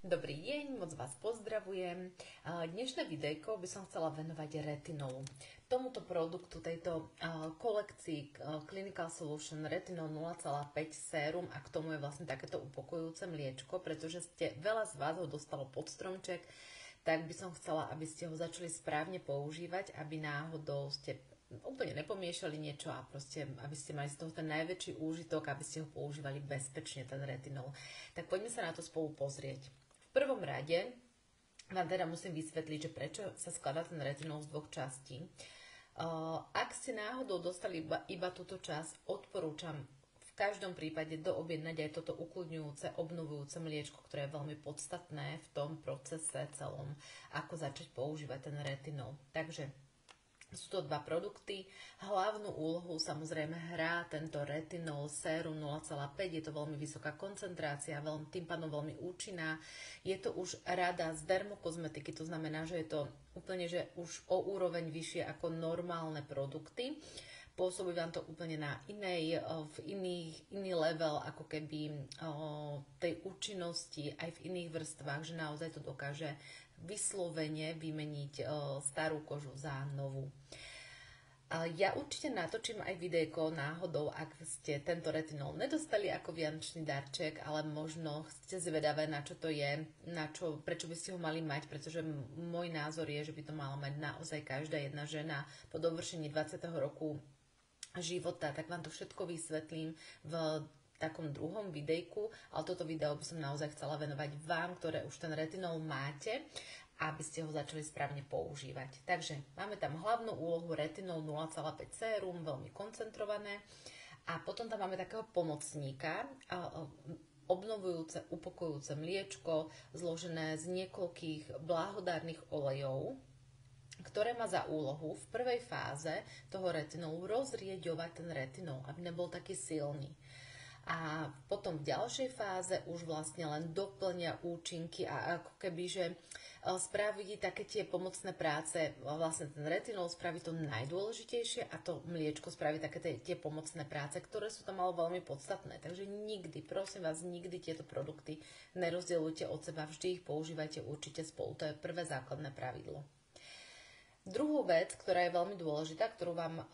Dobrý deň, moc vás pozdravujem. Dnešné videjko by som chcela venovať retinolu. Tomuto produktu, tejto kolekcii Clinical Solution Retinol 0,5 sérum a k tomu je vlastne takéto upokojujúce mliečko, pretože veľa z vás ho dostalo pod stromček, tak by som chcela, aby ste ho začali správne používať, aby náhodou ste úplne nepomiešali niečo a proste, aby ste mali z toho ten najväčší úžitok, aby ste ho používali bezpečne, ten retinol. Tak poďme sa na to spolu pozrieť. V prvom rade vám teda musím vysvetliť, že prečo sa skladá ten retinol z dvoch častí. Ak ste náhodou dostali iba túto časť, odporúčam v každom prípade doobjednať aj toto ukludňujúce, obnovujúce mliečko, ktoré je veľmi podstatné v tom procese celom, ako začať používať ten retinol. Takže sú to dva produkty. Hlavnú úlohu samozrejme hrá tento retinol sérum 0,5. Je to veľmi vysoká koncentrácia, tým pádom veľmi účinná. Je to už rada z dermokozmetiky, to znamená, že je to úplne že už o úroveň vyššie ako normálne produkty. Pôsobí vám to úplne na iný level, ako keby tej účinnosti aj v iných vrstvách, že naozaj to dokáže vyslovene vymeniť starú kožu za novú. Ja určite natočím aj videjko náhodou, ak ste tento retinol nedostali ako vianočný darček, ale možno ste zvedavé, na čo to je, prečo by ste ho mali mať, pretože môj názor je, že by to mala mať naozaj každá jedna žena po dovršení 20. roku života, tak vám to všetko vysvetlím v takom druhom videjku, ale toto video by som naozaj chcela venovať vám, ktoré už ten retinol máte, aby ste ho začali správne používať. Takže máme tam hlavnú úlohu retinol 0,5 sérum, veľmi koncentrované, a potom tam máme takého pomocníka, obnovujúce, upokojujúce mliečko, zložené z niekoľkých blahodárnych olejov, ktoré má za úlohu v prvej fáze toho retinolu rozrieďovať ten retinol, aby nebol taký silný. A potom v ďalšej fáze už vlastne len doplňa účinky a ako keby, že spraví také tie pomocné práce, vlastne ten retinol spraví to najdôležitejšie a to mliečko spraví také tie pomocné práce, ktoré sú tam ale veľmi podstatné. Takže nikdy, prosím vás, nikdy tieto produkty nerozdeľujte od seba, vždy ich používajte určite spolu. To je prvé základné pravidlo. Druhú vec, ktorá je veľmi dôležitá, ktorú vám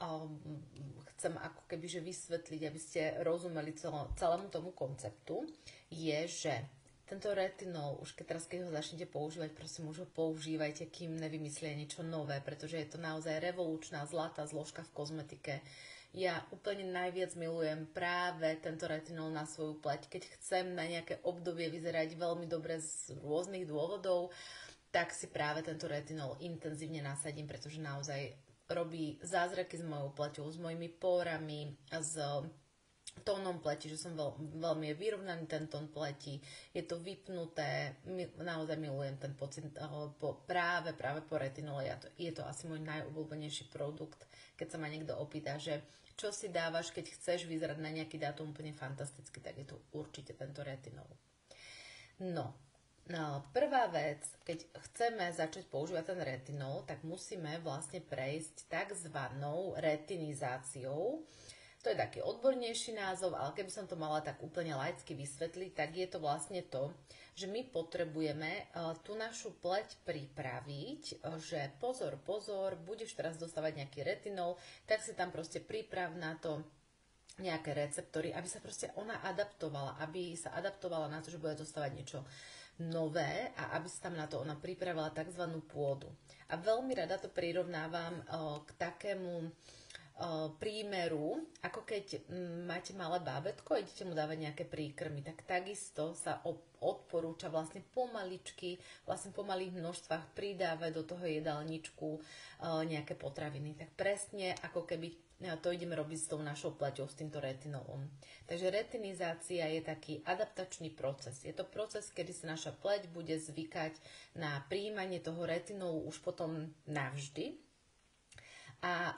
chcem ako kebyže vysvetliť, aby ste rozumeli celému tomu konceptu, je, že tento retinol, už keď ho začnete používať, prosím, už ho používajte, kým nevymyslia niečo nové, pretože je to naozaj revolučná zlatá zložka v kozmetike. Ja úplne najviac milujem práve tento retinol na svoju pleť, keď chcem na nejaké obdobie vyzerať veľmi dobre z rôznych dôvodov, tak si práve tento retinol intenzívne nasadím, pretože naozaj robí zázraky s mojou pleťou, s mojimi pórami, s tónom pleti, že som veľmi vyrovnaný ten tón pleti, je to vypnuté, naozaj milujem ten pocit práve po retinole, je to asi môj najobľúbenejší produkt, keď sa ma niekto opýta, že čo si dávaš, keď chceš vyzerať na nejaký dátum úplne fantasticky, tak je to určite tento retinol. No, prvá vec, keď chceme začať používať ten retinol, tak musíme vlastne prejsť takzvanou retinizáciou. To je taký odbornejší názov, ale keby som to mala tak úplne laicky vysvetliť, tak je to vlastne to, že my potrebujeme tú našu pleť pripraviť, že pozor, budeš teraz dostávať nejaký retinol, tak si tam proste priprav na to nejaké receptory, aby sa proste ona adaptovala, na to, že bude dostávať niečo nové a aby sa tam na to ona pripravila tzv. Pôdu. A veľmi rada to prirovnávam k takému prímeru, ako keď máte malé bábätko a idete mu dávať nejaké príkrmy, tak takisto sa odporúča vlastne pomaličky, vlastne po malých množstvách pridávať do toho jedálničku nejaké potraviny. Tak presne ako keby to ideme robiť s tou našou pleťou, s týmto retinolom. Takže retinizácia je taký adaptačný proces. Je to proces, kedy sa naša pleť bude zvykať na prijímanie toho retinolu už potom navždy. A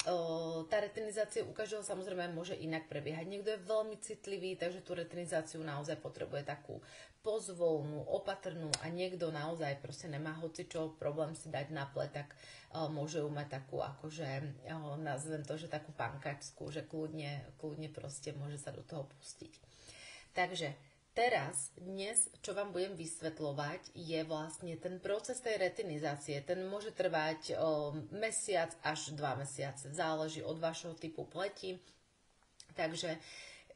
tá retinizácia u každého samozrejme môže inak prebiehať. Niekto je veľmi citlivý, takže tú retinizáciu naozaj potrebuje takú pozvolnú, opatrnú a niekto naozaj proste nemá hocičo problém si dať na pleť, tak môže ju mať takú, akože nazvem to, že takú pankačskú, že kľudne proste môže sa do toho pustiť. Takže Dnes, čo vám budem vysvetľovať, je vlastne ten proces tej retinizácie. Ten môže trvať mesiac až 2 mesiace. Záleží od vašho typu pleti. Takže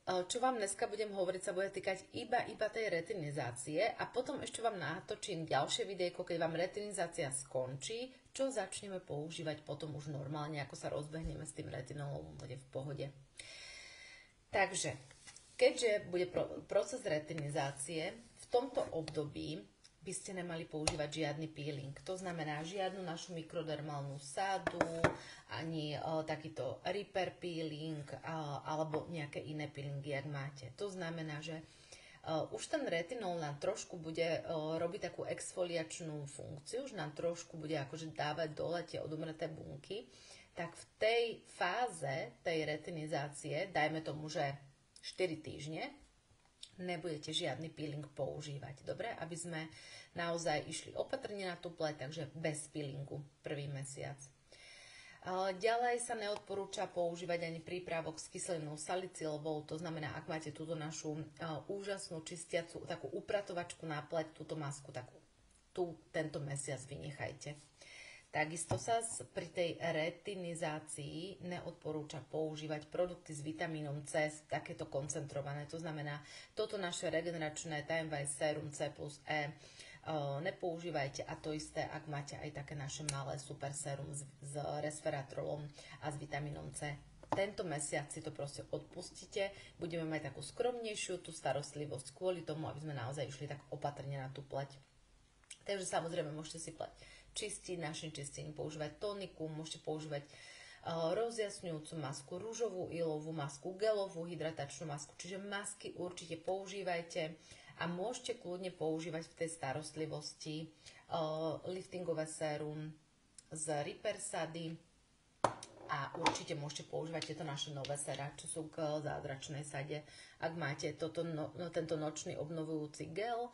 čo vám dneska budem hovoriť, sa bude týkať iba tej retinizácie a potom ešte vám natočím ďalšie videjko, keď vám retinizácia skončí, čo začneme používať potom už normálne, ako sa rozbehneme s tým retinolom, bude v pohode. Takže, keďže bude proces retinizácie, v tomto období by ste nemali používať žiadny peeling. To znamená žiadnu našu mikrodermálnu sádu, ani takýto repair peeling, alebo nejaké iné peelingy, ak máte. To znamená, že už ten retinol nám trošku bude robiť takú exfoliačnú funkciu, už nám trošku bude akože dávať dole tie odumreté bunky, tak v tej fáze tej retinizácie, dajme tomu, že 4 týždne, nebudete žiadny peeling používať. Dobre? Aby sme naozaj išli opatrne na tú pleť, takže bez peelingu prvý mesiac. Ďalej sa neodporúča používať ani prípravok s kyselinou salicylovou, to znamená, ak máte túto našu úžasnú čistiacu, takú upratovačku na pleť, túto masku, tento mesiac vynechajte. Takisto sa pri tej retinizácii neodporúča používať produkty s vitamínom C, takéto koncentrované. To znamená, toto naše regeneračné TMV sérum C plus E nepoužívajte a to isté, ak máte aj také naše malé super sérum s resveratrolom a s vitamínom C. Tento mesiac si to proste odpustite, budeme mať takú skromnejšiu tú starostlivosť kvôli tomu, aby sme naozaj išli tak opatrne na tú pleť. Takže samozrejme môžete si pleť čistiť našim čistením, používať tonikum, môžete používať rozjasňujúcu masku, rúžovú ilovú masku, gelovú hydratačnú masku, čiže masky určite používajte a môžete kľudne používať v tej starostlivosti liftingové sérum z Repair Sady a určite môžete používať tieto naše nové séra, čo sú k zázračnej sade, ak máte tento nočný obnovujúci gel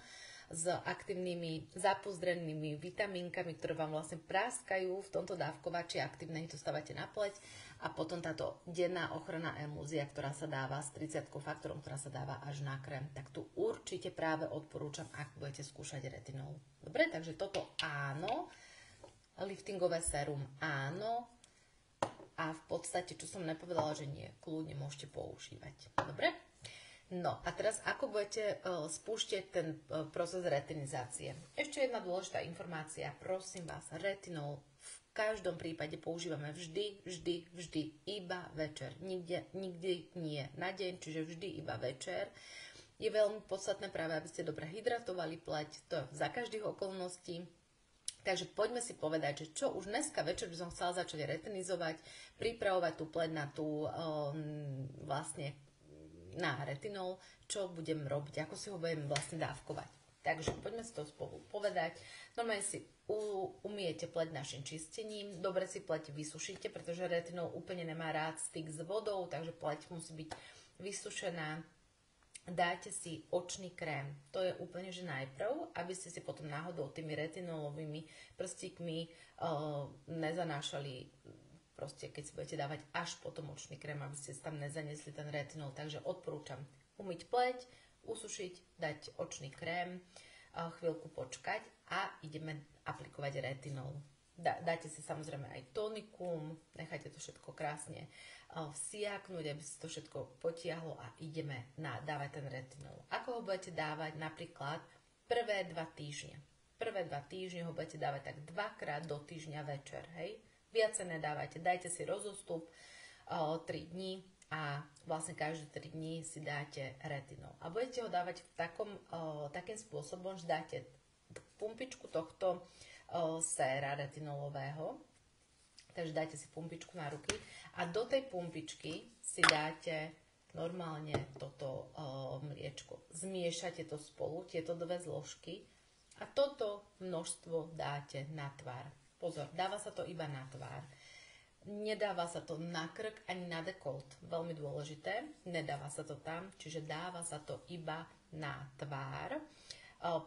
s aktívnymi zapozdrenými vitamínkami, ktoré vám vlastne práskajú v tomto dávkovači aktívnej, to stávate na pleť a potom táto denná ochranná emúzia, ktorá sa dáva s 30 faktorom, ktorá sa dáva až na krém, tak tu určite práve odporúčam, ak budete skúšať retinol. Dobre, takže toto áno, liftingové sérum áno a v podstate, čo som nepovedala, že nie, kľudne môžete používať. Dobre? No a teraz ako budete spúšťať ten proces retinizácie? Ešte jedna dôležitá informácia, prosím vás, retinol v každom prípade používame vždy iba večer. Nikdy nie na deň, čiže vždy iba večer. Je veľmi podstatné práve, aby ste dobre hydratovali pleť, to je za každých okolností. Takže poďme si povedať, že čo už dneska večer by som chcela začať retinizovať, pripravovať tú pleť na tú vlastne na retinol, čo budem robiť, ako si ho budem vlastne dávkovať. Takže poďme si to spolu povedať. Normálne si umiete pleť našim čistením, dobre si pleť vysušíte, pretože retinol úplne nemá rád styk s vodou, takže pleť musí byť vysušená. Dáte si očný krém, to je úplne, že najprv, aby ste si potom náhodou tými retinolovými prstíkmi nezanášali proste, keď si budete dávať až potom očný krém, aby ste tam nezaniesli ten retinol. Takže odporúčam umyť pleť, usušiť, dať očný krém, chvíľku počkať a ideme aplikovať retinol. Dáte si samozrejme aj tonikum, nechajte to všetko krásne vsiaknúť, aby si to všetko potiahlo a ideme dávať ten retinol. Ako ho budete dávať? Napríklad prvé 2 týždne. Prvé 2 týždne ho budete dávať tak 2-krát do týždňa večer, hej? Viacej nedávajte, dajte si rozostup 3 dní a vlastne každé 3 dní si dáte retinol. A budete ho dávať takým spôsobom, že dáte pumpičku tohto séra retinolového, takže dáte si pumpičku na ruky a do tej pumpičky si dáte normálne toto mliečko. Zmiešate to spolu, tieto dve zložky a toto množstvo dáte na tvár. Pozor, dáva sa to iba na tvár. Nedáva sa to na krk ani na dekolt. Veľmi dôležité. Nedáva sa to tam, čiže dáva sa to iba na tvár.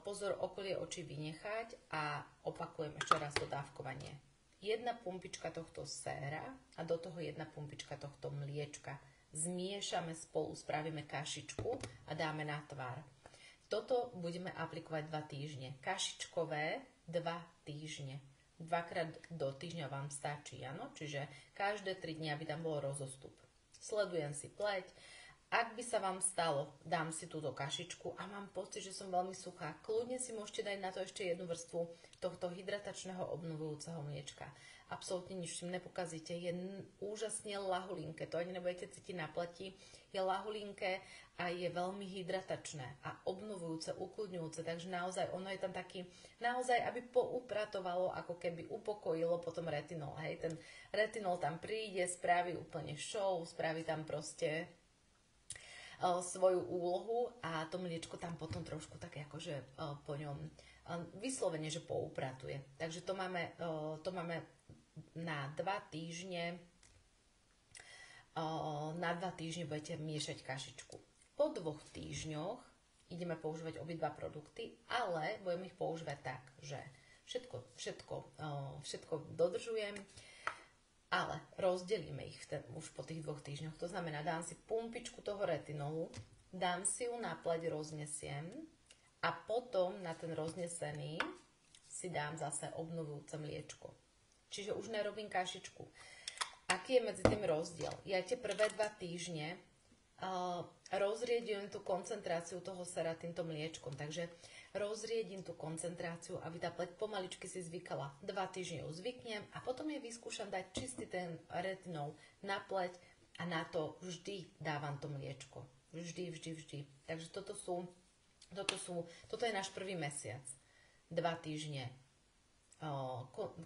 Pozor, okolie očí vynechať a opakujem ešte raz to dávkovanie. 1 pumpička tohto séra a do toho 1 pumpička tohto mliečka. Zmiešame spolu, spravíme kašičku a dáme na tvár. Toto budeme aplikovať 2 týždne. Kašičkové 2 týždne. 2-krát do týždňa vám stačí, áno? Čiže každé 3 dni, aby tam bol rozostup. Sledujem si pleť. Ak by sa vám stalo, dám si túto kašičku a mám pocit, že som veľmi suchá, kľudne si môžete dať na to ešte jednu vrstvu tohto hydratačného obnovujúceho mliečka. Absolútne nič tým nepokazíte. Je úžasne ľahulinké, to ani nebudete cítiť na pleti. Je ľahulinké a je veľmi hydratačné a obnovujúce, ukludňujúce. Takže naozaj ono je tam taký, naozaj, aby poupratovalo, ako keby upokojilo potom retinol. Hej, ten retinol tam príde, spraví úplne show, spraví tam proste svoju úlohu a to mliečko tam potom trošku také akože po ňom vyslovene, že poupratuje. Takže to máme na 2 týždne. Na 2 týždne budete miešať kašičku. Po 2 týždňoch ideme používať obidva produkty, ale budeme ich používať tak, že všetko dodržujem, ale rozdelíme ich už po tých 2 týždňoch. To znamená, dám si pumpičku toho retinolu, dám si ju na pleť, roznesiem a potom na ten roznesený si dám zase obnovujúce mliečko. Čiže už nerobím kašičku. Aký je medzi tým rozdiel? Ja tie prvé 2 týždne rozriedujem tú koncentráciu toho sera týmto mliečkom. Takže rozriedím tú koncentráciu, aby tá pleť pomaličky si zvykala. 2 týždne ju zvyknem a potom jej vyskúšam dať čistý ten retinol na pleť a na to vždy dávam to mliečko. Vždy. Takže toto je náš prvý mesiac. 2 týždne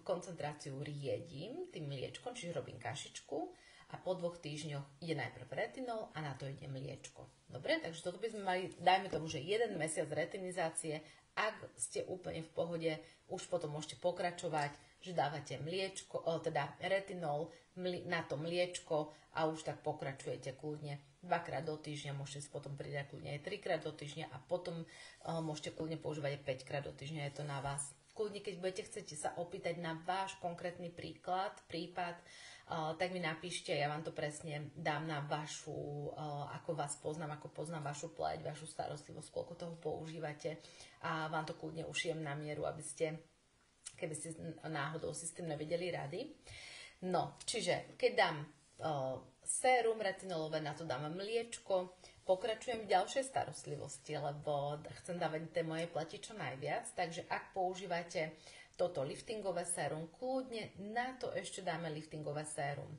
koncentráciu riedím tým mliečkom, čiže robím kašičku a po 2 týždňoch ide najprv retinol a na to ide mliečko. Dobre, takže toto by sme mali, dajme tomu, že 1 mesiac retinizácie. Ak ste úplne v pohode, už potom môžete pokračovať, že dávate mliečko, teda retinol na to mliečko a už tak pokračujete kľudne 2-krát do týždňa, môžete si potom pridať kľudne aj 3-krát do týždňa a potom môžete kľudne používať aj 5-krát do týždňa, je to na vás. Kľudne, keď chcete sa opýtať na váš konkrétny prípad, tak mi napíšte, ja vám to presne dám na vašu, ako vás poznám, ako poznám vašu pleť, vašu starostlivosť, koľko toho používate a vám to kľudne ušijem na mieru, aby ste, keby ste náhodou si s tým nevedeli rady. No, čiže keď dám sérum retinolové, na to dám mliečko, pokračujem v ďalšej starostlivosti, lebo chcem dávať tej mojej pleti čo najviac, takže ak používate toto liftingové sérum, kľudne na to ešte dáme liftingové sérum.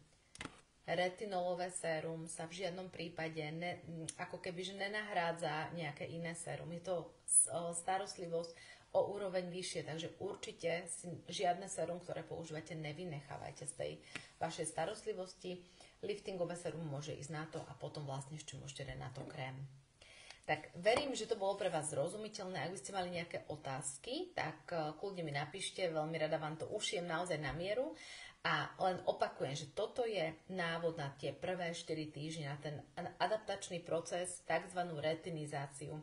Retinolové sérum sa v žiadnom prípade ako keby že nenahrádza nejaké iné sérum. Je to starostlivosť o úroveň vyššie, takže určite si žiadne sérum, ktoré používate, nevynechávajte z tej vašej starostlivosti. Liftingové sérum môže ísť na to a potom vlastne ešte môžete dať na to krém. Tak verím, že to bolo pre vás zrozumiteľné. Ak by ste mali nejaké otázky, tak kľudne mi napíšte, veľmi rada vám to ušijem naozaj na mieru. A len opakujem, že toto je návod na tie prvé 4 týždne, na ten adaptačný proces, takzvanú retinizáciu.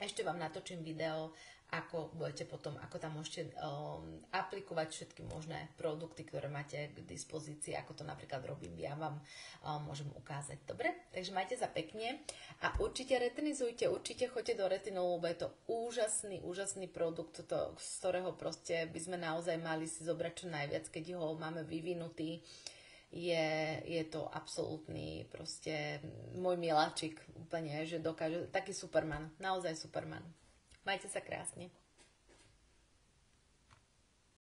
Ešte vám natočím video, ako budete potom, ako tam môžete aplikovať všetky možné produkty, ktoré máte k dispozícii, ako to napríklad robím, ja vám môžem ukázať. Dobre? Takže majte sa pekne a určite retinizujte, určite choďte do retinolu, lebo je to úžasný produkt, z ktorého proste by sme naozaj mali si zobrať čo najviac, keď ho máme vyvinutý. Je to absolútny proste môj miláčik úplne, že dokáže, taký Superman, naozaj Superman. Majte sa krásne.